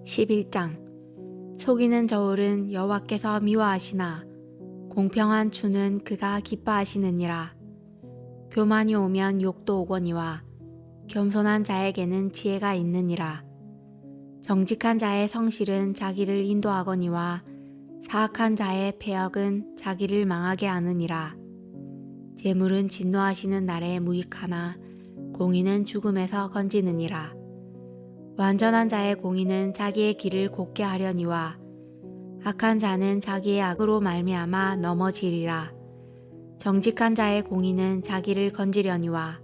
11장 속이는 저울은 여호와께서 미워하시나 공평한 추는 그가 기뻐하시느니라. 교만이 오면 욕도 오거니와 겸손한 자에게는 지혜가 있느니라. 정직한 자의 성실은 자기를 인도하거니와 사악한 자의 패역은 자기를 망하게 하느니라. 재물은 진노하시는 날에 무익하나 공의는 죽음에서 건지느니라. 완전한 자의 공의는 자기의 길을 곧게 하려니와 악한 자는 자기의 악으로 말미암아 넘어지리라. 정직한 자의 공의는 자기를 건지려니와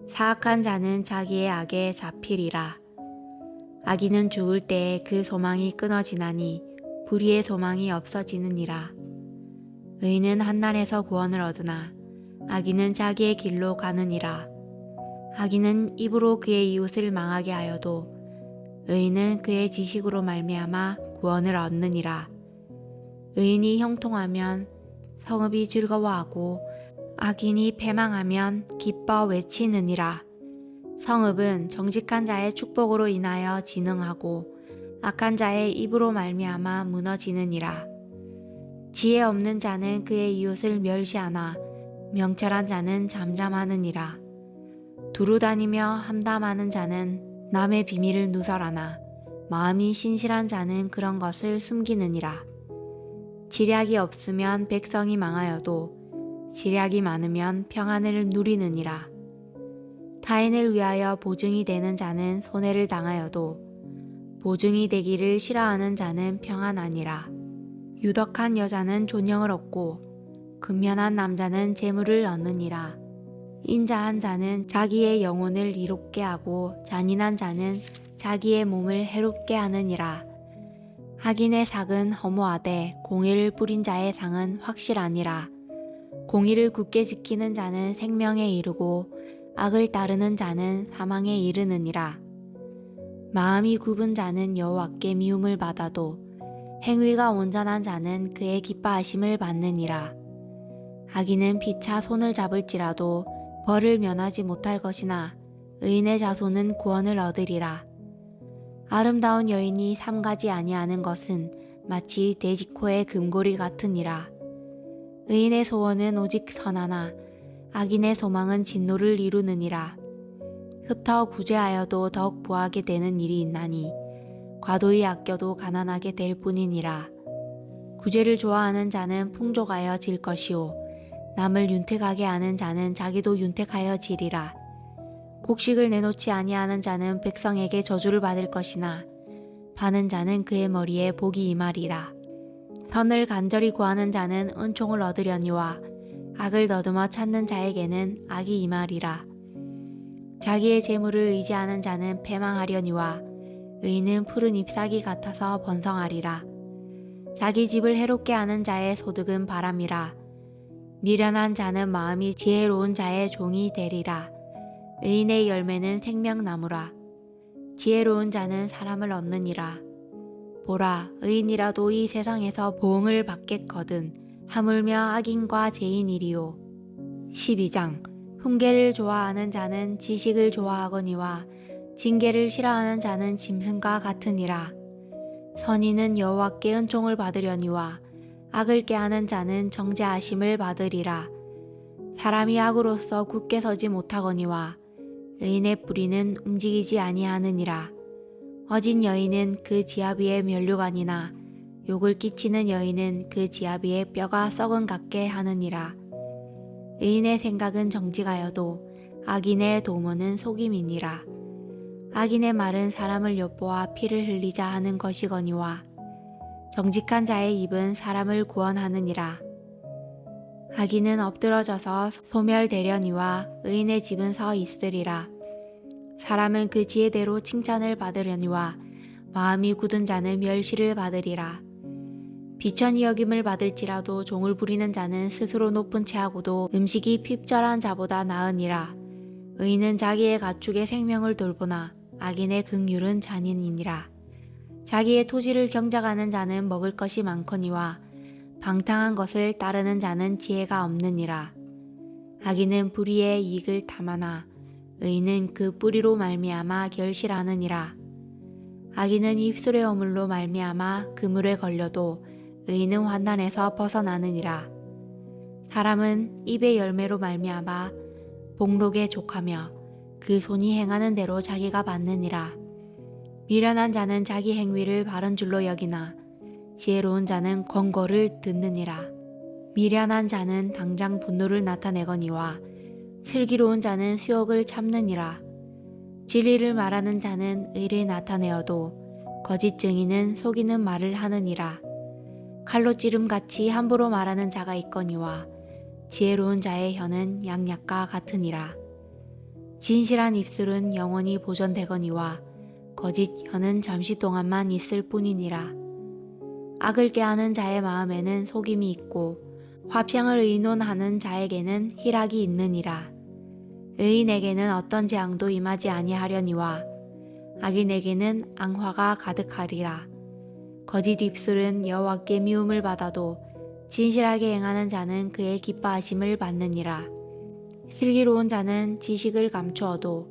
사악한 자는 자기의 악에 잡히리라. 악인은 죽을 때에 그 소망이 끊어지나니 불의의 소망이 없어지느니라. 의인은 한날에서 구원을 얻으나 악인은 자기의 길로 가느니라. 악인은 입으로 그의 이웃을 망하게 하여도 의인은 그의 지식으로 말미암아 구원을 얻느니라. 의인이 형통하면 성읍이 즐거워하고 악인이 패망하면 기뻐 외치느니라. 성읍은 정직한 자의 축복으로 인하여 진흥하고 악한 자의 입으로 말미암아 무너지느니라. 지혜 없는 자는 그의 이웃을 멸시하나 명철한 자는 잠잠하느니라. 두루 다니며 함담하는 자는 남의 비밀을 누설하나 마음이 신실한 자는 그런 것을 숨기느니라. 지략이 없으면 백성이 망하여도 지략이 많으면 평안을 누리느니라. 타인을 위하여 보증이 되는 자는 손해를 당하여도 보증이 되기를 싫어하는 자는 평안하니라. 유덕한 여자는 존영을 얻고 근면한 남자는 재물을 얻느니라. 인자한 자는 자기의 영혼을 이롭게 하고 잔인한 자는 자기의 몸을 해롭게 하느니라. 악인의 삭은 허무하되 공의를 뿌린 자의 상은 확실하니라. 공의를 굳게 지키는 자는 생명에 이르고 악을 따르는 자는 사망에 이르느니라. 마음이 굽은 자는 여호와께 미움을 받아도 행위가 온전한 자는 그의 기뻐하심을 받느니라. 악인은 피차 손을 잡을지라도 벌을 면하지 못할 것이나 의인의 자손은 구원을 얻으리라. 아름다운 여인이 삼가지 아니하는 것은 마치 돼지코의 금고리 같으니라. 의인의 소원은 오직 선하나 악인의 소망은 진노를 이루느니라. 흩어 구제하여도 더욱 부하게 되는 일이 있나니 과도히 아껴도 가난하게 될 뿐이니라. 구제를 좋아하는 자는 풍족하여 질 것이요 남을 윤택하게 하는 자는 자기도 윤택하여 지리라. 곡식을 내놓지 아니하는 자는 백성에게 저주를 받을 것이나 바는 자는 그의 머리에 복이 임하리라. 선을 간절히 구하는 자는 은총을 얻으려니와 악을 더듬어 찾는 자에게는 악이 임하리라. 자기의 재물을 의지하는 자는 패망하려니와 의인은 푸른 잎사귀 같아서 번성하리라. 자기 집을 해롭게 하는 자의 소득은 바람이라. 미련한 자는 마음이 지혜로운 자의 종이 되리라. 의인의 열매는 생명나무라. 지혜로운 자는 사람을 얻느니라. 보라, 의인이라도 이 세상에서 보응을 받겠거든 하물며 악인과 죄인이리요. 12장 훈계를 좋아하는 자는 지식을 좋아하거니와 징계를 싫어하는 자는 짐승과 같으니라. 선인은 여호와께 은총을 받으려니와 악을 꾀하는 자는 정죄하심을 받으리라. 사람이 악으로서 굳게 서지 못하거니와 의인의 뿌리는 움직이지 아니하느니라. 어진 여인은 그 지압 위에 면류관이나 욕을 끼치는 여인은 그 지압 위에 뼈가 썩은 같게 하느니라. 의인의 생각은 정직하여도 악인의 도모는 속임이니라. 악인의 말은 사람을 엿보아 피를 흘리자 하는 것이거니와 정직한 자의 입은 사람을 구원하느니라. 악인은 엎드러져서 소멸되려니와 의인의 집은 서 있으리라. 사람은 그 지혜대로 칭찬을 받으려니와 마음이 굳은 자는 멸시를 받으리라. 비천히 여김을 받을지라도 종을 부리는 자는 스스로 높은 채하고도 음식이 핍절한 자보다 나으니라. 의인은 자기의 가축의 생명을 돌보나 악인의 긍휼은 잔인이니라. 자기의 토지를 경작하는 자는 먹을 것이 많거니와 방탕한 것을 따르는 자는 지혜가 없느니라. 악인은 불의의 이익을 탐하나 의인은 그 뿌리로 말미암아 결실하느니라. 악인은 입술의 어물로 말미암아 그물에 걸려도 의인은 환난에서 벗어나느니라. 사람은 입의 열매로 말미암아 복록에 족하며 그 손이 행하는 대로 자기가 받느니라. 미련한 자는 자기 행위를 바른 줄로 여기나 지혜로운 자는 권고를 듣느니라. 미련한 자는 당장 분노를 나타내거니와 슬기로운 자는 수욕을 참느니라. 진리를 말하는 자는 의를 나타내어도 거짓 증인은 속이는 말을 하느니라. 칼로 찌름같이 함부로 말하는 자가 있거니와 지혜로운 자의 혀는 양약과 같으니라. 진실한 입술은 영원히 보존되거니와 거짓 혀는 잠시 동안만 있을 뿐이니라. 악을 꾀하는 자의 마음에는 속임이 있고 화평을 의논하는 자에게는 희락이 있느니라. 의인에게는 어떤 재앙도 임하지 아니하려니와 악인에게는 앙화가 가득하리라. 거짓 입술은 여호와께 미움을 받아도 진실하게 행하는 자는 그의 기뻐하심을 받느니라. 슬기로운 자는 지식을 감추어도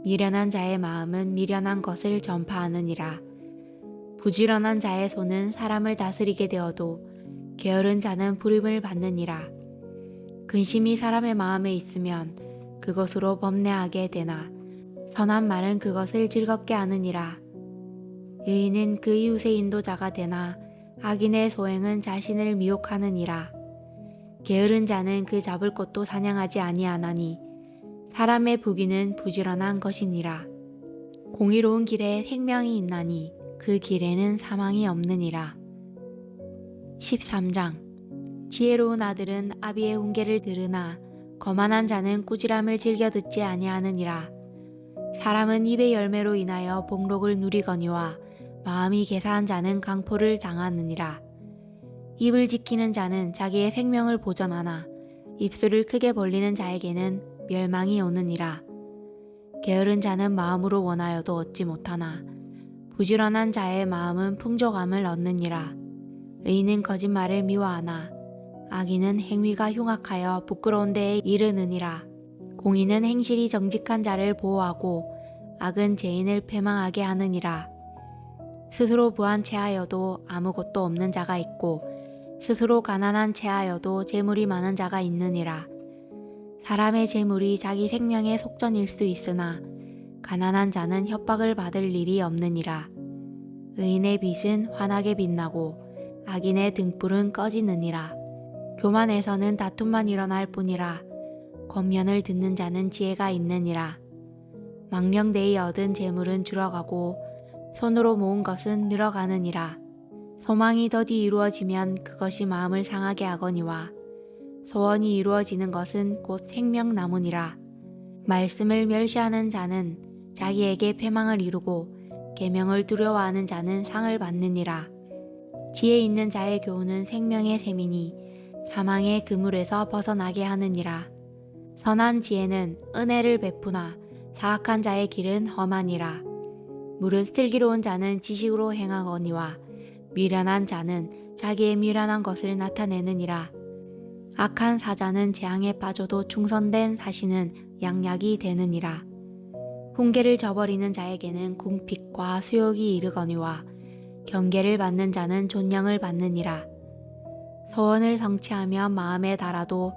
미련한 자의 마음은 미련한 것을 전파하느니라. 부지런한 자의 손은 사람을 다스리게 되어도 게으른 자는 부림을 받느니라. 근심이 사람의 마음에 있으면 그것으로 범례하게 되나 선한 말은 그것을 즐겁게 하느니라. 의인은 그 이웃의 인도자가 되나 악인의 소행은 자신을 미혹하느니라. 게으른 자는 그 잡을 것도 사냥하지 아니하나니 사람의 부귀는 부지런한 것이니라. 공의로운 길에 생명이 있나니 그 길에는 사망이 없느니라. 13장. 지혜로운 아들은 아비의 훈계를 들으나 거만한 자는 꾸지람을 즐겨 듣지 아니하느니라. 사람은 입의 열매로 인하여 복록을 누리거니와 마음이 개사한 자는 강포를 당하느니라. 입을 지키는 자는 자기의 생명을 보전하나 입술을 크게 벌리는 자에게는 멸망이 오느니라. 게으른 자는 마음으로 원하여도 얻지 못하나 부지런한 자의 마음은 풍족함을 얻느니라. 의인은 거짓말을 미워하나 악인은 행위가 흉악하여 부끄러운 데에 이르느니라. 공의는 행실이 정직한 자를 보호하고 악은 죄인을 패망하게 하느니라. 스스로 부한 채하여도 아무것도 없는 자가 있고 스스로 가난한 채하여도 재물이 많은 자가 있느니라. 사람의 재물이 자기 생명의 속전일 수 있으나 가난한 자는 협박을 받을 일이 없느니라. 의인의 빛은 환하게 빛나고 악인의 등불은 꺼지느니라. 교만에서는 다툼만 일어날 뿐이라. 권면을 듣는 자는 지혜가 있느니라. 망령되이 얻은 재물은 줄어가고 손으로 모은 것은 늘어가느니라. 소망이 더디 이루어지면 그것이 마음을 상하게 하거니와 소원이 이루어지는 것은 곧 생명나무니라. 말씀을 멸시하는 자는 자기에게 패망을 이루고 계명을 두려워하는 자는 상을 받느니라. 지혜 있는 자의 교훈은 생명의 샘이니 사망의 그물에서 벗어나게 하느니라. 선한 지혜는 은혜를 베푸나 사악한 자의 길은 험하니라. 무릇 슬기로운 자는 지식으로 행하거니와 미련한 자는 자기의 미련한 것을 나타내느니라. 악한 사자는 재앙에 빠져도 충성된 사신은 양약이 되느니라. 훈계를 저버리는 자에게는 궁핍과 수욕이 이르거니와 경계를 받는 자는 존령을 받느니라. 소원을 성취하며 마음에 달아도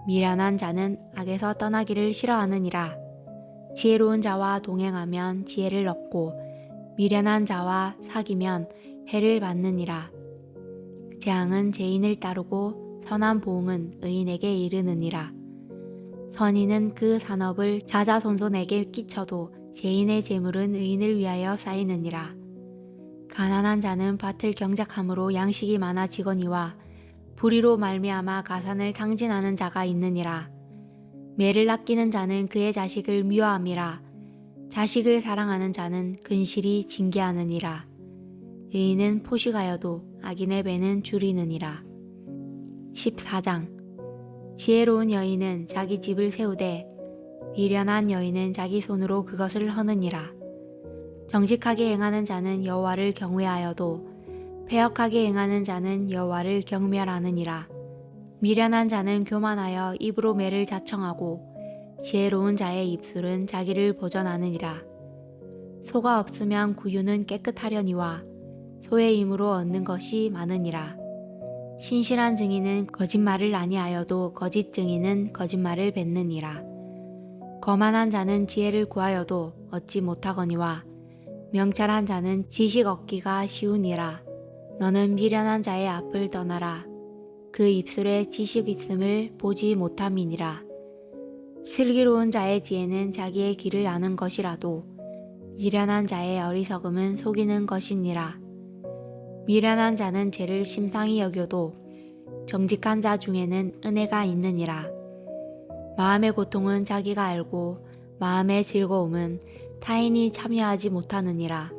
미련한 자는 악에서 떠나기를 싫어하느니라. 지혜로운 자와 동행하면 지혜를 얻고 미련한 자와 사귀면 해를 받느니라. 재앙은 죄인을 따르고 선한 보응은 의인에게 이르느니라. 선인은 그 산업을 자자손손에게 끼쳐도 죄인의 재물은 의인을 위하여 쌓이느니라. 가난한 자는 밭을 경작함으로 양식이 많아지거니와 불의로 말미암아 가산을 탕진하는 자가 있느니라. 매를 아끼는 자는 그의 자식을 미워함이라. 자식을 사랑하는 자는 근실이 징계하느니라. 의인은 포식하여도 악인의 배는 줄이느니라. 14장. 지혜로운 여인은 자기 집을 세우되 미련한 여인은 자기 손으로 그것을 허느니라. 정직하게 행하는 자는 여호와를 경외하여도 패역하게 행하는 자는 여호와를 경멸하느니라. 미련한 자는 교만하여 입으로 매를 자청하고 지혜로운 자의 입술은 자기를 보전하느니라. 소가 없으면 구유는 깨끗하려니와 소의 힘으로 얻는 것이 많으니라. 신실한 증인은 거짓말을 아니하여도 거짓 증인은 거짓말을 뱉느니라. 거만한 자는 지혜를 구하여도 얻지 못하거니와 명철한 자는 지식 얻기가 쉬우니라. 너는 미련한 자의 앞을 떠나라. 그 입술에 지식 있음을 보지 못함이니라. 슬기로운 자의 지혜는 자기의 길을 아는 것이라도 미련한 자의 어리석음은 속이는 것이니라. 미련한 자는 죄를 심상히 여겨도 정직한 자 중에는 은혜가 있느니라. 마음의 고통은 자기가 알고 마음의 즐거움은 타인이 참여하지 못하느니라.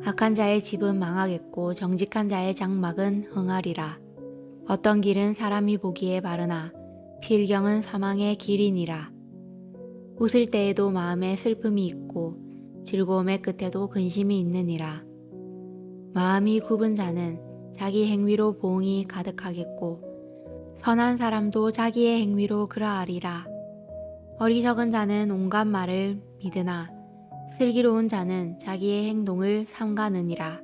악한 자의 집은 망하겠고 정직한 자의 장막은 흥하리라. 어떤 길은 사람이 보기에 바르나 필경은 사망의 길이니라. 웃을 때에도 마음에 슬픔이 있고 즐거움의 끝에도 근심이 있느니라. 마음이 굽은 자는 자기 행위로 보응이 가득하겠고 선한 사람도 자기의 행위로 그러하리라. 어리석은 자는 온갖 말을 믿으나 슬기로운 자는 자기의 행동을 삼가느니라.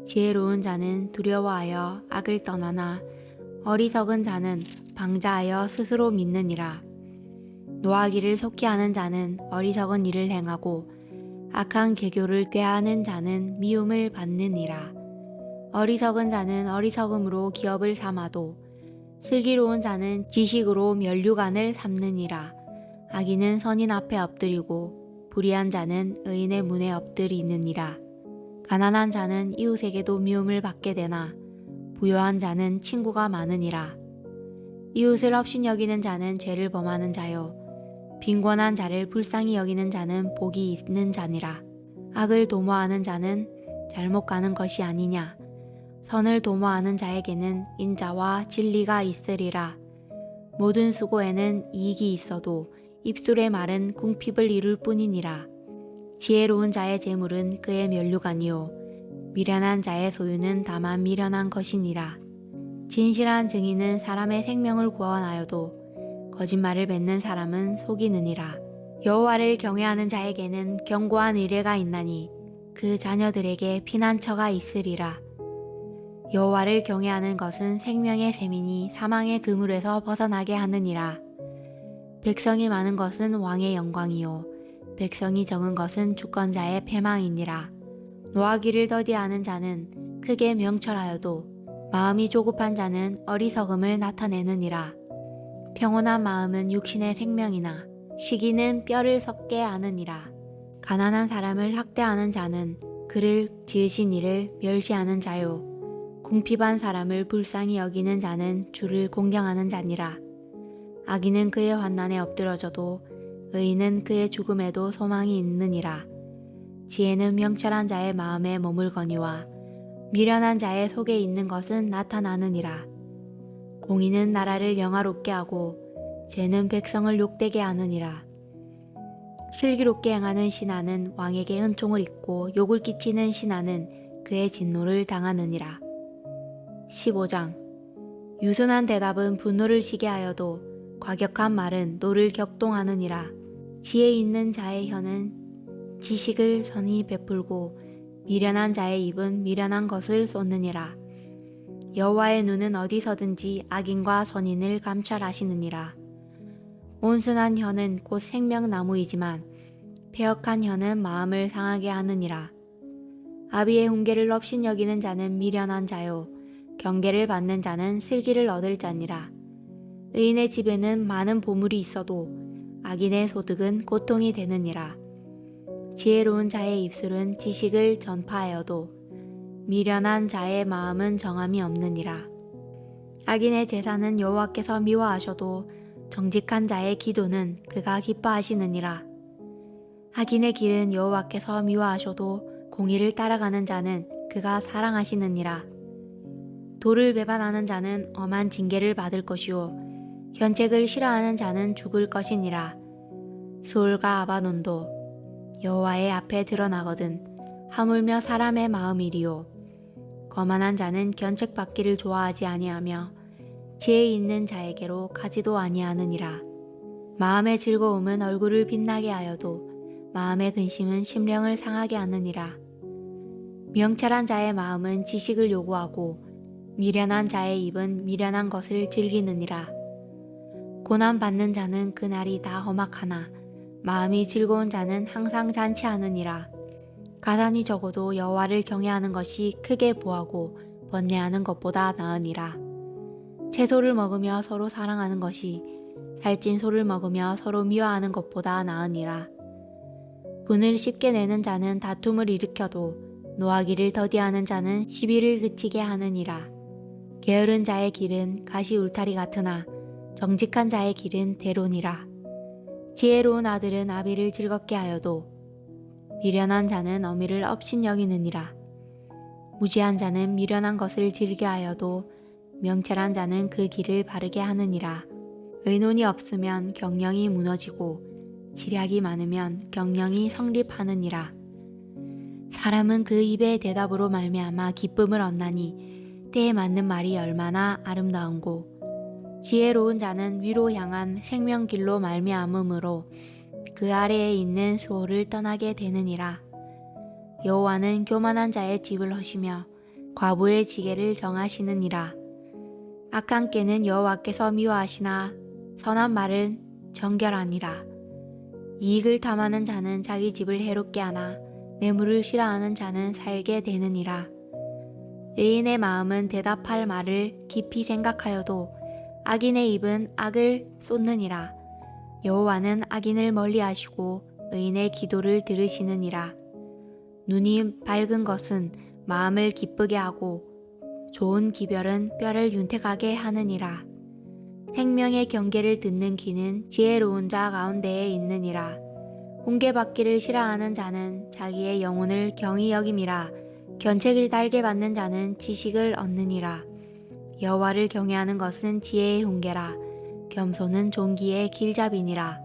지혜로운 자는 두려워하여 악을 떠나나 어리석은 자는 방자하여 스스로 믿느니라. 노하기를 속히 하는 자는 어리석은 일을 행하고 악한 계교를 꾀하는 자는 미움을 받느니라. 어리석은 자는 어리석음으로 기업을 삼아도 슬기로운 자는 지식으로 면류관을 삼느니라. 악인은 선인 앞에 엎드리고 불의한 자는 의인의 문에 엎드리느니라. 가난한 자는 이웃에게도 미움을 받게 되나 부요한 자는 친구가 많으니라. 이웃을 업신여기는 자는 죄를 범하는 자요 빈곤한 자를 불쌍히 여기는 자는 복이 있는 자니라. 악을 도모하는 자는 잘못 가는 것이 아니냐. 선을 도모하는 자에게는 인자와 진리가 있으리라. 모든 수고에는 이익이 있어도 입술의 말은 궁핍을 이룰 뿐이니라. 지혜로운 자의 재물은 그의 면류관이요 미련한 자의 소유는 다만 미련한 것이니라. 진실한 증인은 사람의 생명을 구원하여도 거짓말을 뱉는 사람은 속이느니라. 여호와를 경외하는 자에게는 견고한 의뢰가 있나니 그 자녀들에게 피난처가 있으리라. 여호와를 경외하는 것은 생명의 셈이니 사망의 그물에서 벗어나게 하느니라. 백성이 많은 것은 왕의 영광이요 백성이 적은 것은 주권자의 패망이니라. 노하기를 더디하는 자는 크게 명철하여도 마음이 조급한 자는 어리석음을 나타내느니라. 평온한 마음은 육신의 생명이나 시기는 뼈를 썩게 하느니라. 가난한 사람을 학대하는 자는 그를 지으신 이를 멸시하는 자요 궁핍한 사람을 불쌍히 여기는 자는 주를 공경하는 자니라. 악인은 그의 환난에 엎드러져도 의인은 그의 죽음에도 소망이 있느니라. 지혜는 명철한 자의 마음에 머물거니와 미련한 자의 속에 있는 것은 나타나느니라. 공의는 나라를 영화롭게 하고 죄는 백성을 욕되게 하느니라. 슬기롭게 행하는 신하는 왕에게 은총을 입고 욕을 끼치는 신하는 그의 진노를 당하느니라. 15장 유순한 대답은 분노를 시게 하여도 과격한 말은 노를 격동하느니라. 지혜 있는 자의 혀는 지식을 선히 베풀고 미련한 자의 입은 미련한 것을 쏟느니라. 여호와의 눈은 어디서든지 악인과 선인을 감찰하시느니라. 온순한 혀는 곧 생명나무이지만 패역한 혀는 마음을 상하게 하느니라. 아비의 훈계를 업신여기는 자는 미련한 자요 경계를 받는 자는 슬기를 얻을 자니라. 의인의 집에는 많은 보물이 있어도 악인의 소득은 고통이 되느니라. 지혜로운 자의 입술은 지식을 전파하여도 미련한 자의 마음은 정함이 없느니라. 악인의 제사는 여호와께서 미워하셔도 정직한 자의 기도는 그가 기뻐하시느니라. 악인의 길은 여호와께서 미워하셔도 공의를 따라가는 자는 그가 사랑하시느니라. 도를 배반하는 자는 엄한 징계를 받을 것이요 견책을 싫어하는 자는 죽을 것이니라. 수올과 아바논도 여호와의 앞에 드러나거든 하물며 사람의 마음이리요 거만한 자는 견책받기를 좋아하지 아니하며 지혜 있는 자에게로 가지도 아니하느니라. 마음의 즐거움은 얼굴을 빛나게 하여도 마음의 근심은 심령을 상하게 하느니라. 명철한 자의 마음은 지식을 요구하고 미련한 자의 입은 미련한 것을 즐기느니라. 고난받는 자는 그날이 다 험악하나 마음이 즐거운 자는 항상 잔치하느니라. 가산이 적어도 여호와를 경외하는 것이 크게 보하고 번뇌하는 것보다 나으니라. 채소를 먹으며 서로 사랑하는 것이 살찐 소를 먹으며 서로 미워하는 것보다 나으니라. 분을 쉽게 내는 자는 다툼을 일으켜도 노하기를 더디하는 자는 시비를 그치게 하느니라. 게으른 자의 길은 가시 울타리 같으나 정직한 자의 길은 대론이라. 지혜로운 아들은 아비를 즐겁게 하여도 미련한 자는 어미를 업신여기느니라. 무지한 자는 미련한 것을 즐겨하여도 명철한 자는 그 길을 바르게 하느니라. 의논이 없으면 경영이 무너지고 지략이 많으면 경영이 성립하느니라. 사람은 그 입의 대답으로 말미암아 기쁨을 얻나니 때에 맞는 말이 얼마나 아름다운고 지혜로운 자는 위로 향한 생명길로 말미암음으로 그 아래에 있는 수호를 떠나게 되느니라. 여호와는 교만한 자의 집을 허시며 과부의 지게를 정하시느니라. 악한 꾀는 여호와께서 미워하시나 선한 말은 정결하니라. 이익을 탐하는 자는 자기 집을 해롭게 하나 뇌물을 싫어하는 자는 살게 되느니라. 의인의 마음은 대답할 말을 깊이 생각하여도 악인의 입은 악을 쏟느니라. 여호와는 악인을 멀리하시고 의인의 기도를 들으시느니라. 눈이 밝은 것은 마음을 기쁘게 하고 좋은 기별은 뼈를 윤택하게 하느니라. 생명의 경계를 듣는 귀는 지혜로운 자 가운데에 있느니라. 훈계받기를 싫어하는 자는 자기의 영혼을 경히 여김이라. 견책을 달게 받는 자는 지식을 얻느니라. 여호와를 경외하는 것은 지혜의 훈계라. 겸손은 존귀의 길잡이니라.